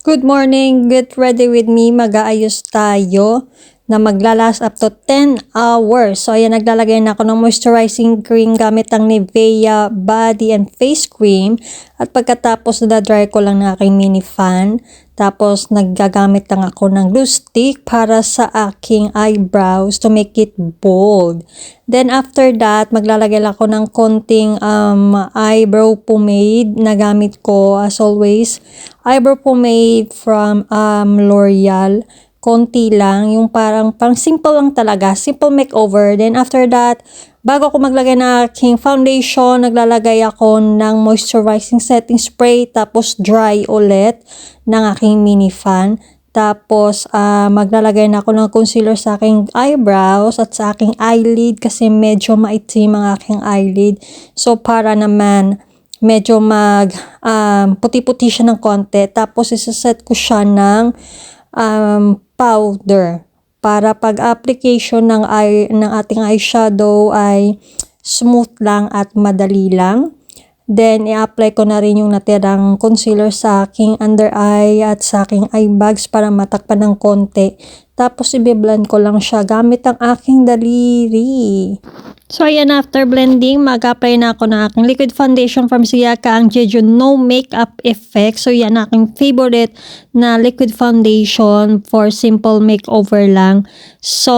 Good morning! Get ready with me. Mag-aayos tayo na maglalast up to 10 hours. So, ayan, naglalagay na ako ng moisturizing cream gamit ang Nivea Body and Face Cream. At pagkatapos, dry ko lang ng aking mini fan. Tapos, naggagamit lang ako ng glue stick para sa aking eyebrows to make it bold. Then, after that, maglalagay lang ako ng konting eyebrow pomade na gamit ko as always. Eyebrow pomade from L'Oreal. Konti lang, yung parang simple lang talaga, simple makeover. Then after that, bago ako maglagay ng aking foundation, naglalagay ako ng moisturizing setting spray, tapos dry ulit ng aking mini fan. Tapos, maglalagay na ako ng concealer sa aking eyebrows at sa aking eyelid kasi medyo maitim ang aking eyelid. So, para naman medyo puti-puti siya ng konti. Tapos, isaset ko siya ng powder para pag application ng ating eyeshadow ay smooth lang at madali lang. Then, i-apply ko na rin yung natirang concealer sa aking under eye at sa aking eye bags para matakpan ng konti. Tapos, i-blend ko lang siya gamit ang aking daliri. So, ayan, after blending, mag-apply na ako ng aking liquid foundation from Siyaka, ang Jeju No Makeup Effect. So, yan, aking favorite na liquid foundation for simple makeover lang. So,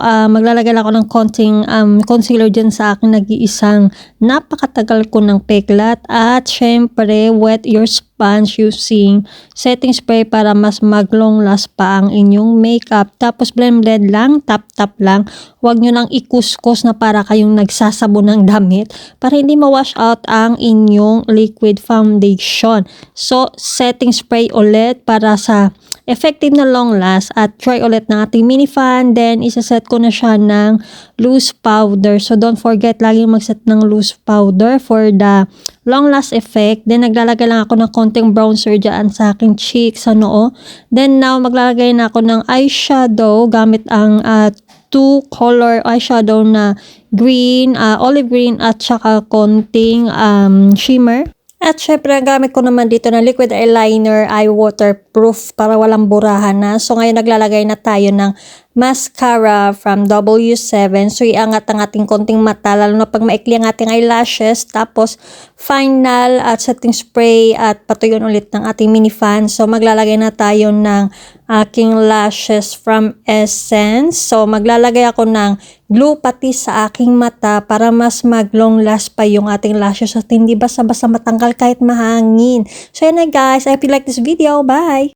maglalagay ako ng konting concealer dyan sa aking nag-iisang napakatagal ko ng peklat. At, syempre, wet your sponge using setting spray para mas mag-long last pa ang inyong makeup. Tapos, blend lang, tap-tap lang. Huwag nyo nang ikuskus na para kayong nagsasabon ng damit para hindi ma-wash out ang inyong liquid foundation. So, setting spray ulit para sa effective na long last at try ulit ng ating mini fan. Then, isaset ko na siya ng loose powder. So, don't forget laging magset ng loose powder for the long last effect. Then, naglalagay lang ako ng konting bronzer dyan sa aking cheeks, sa noo. Then, now, maglalagay na ako ng eyeshadow gamit ang two color eyeshadow na green, olive green at saka konting shimmer. At syempre, ang gamit ko naman dito na liquid eyeliner ay waterproof para walang burahan na. So, ngayon naglalagay na tayo ng mascara from W7. So, iangat ang ating konting mata, lalo na pag maikli ang ating eyelashes. Tapos, final at setting spray at patuyon ulit ng ating mini fan. So, maglalagay na tayo ng aking lashes from Essence. So, maglalagay ako ng glue pati sa aking mata para mas mag-long last pa yung ating lashes at hindi basta-basta matanggal kahit mahangin. So, yan na guys. I hope you like this video. Bye!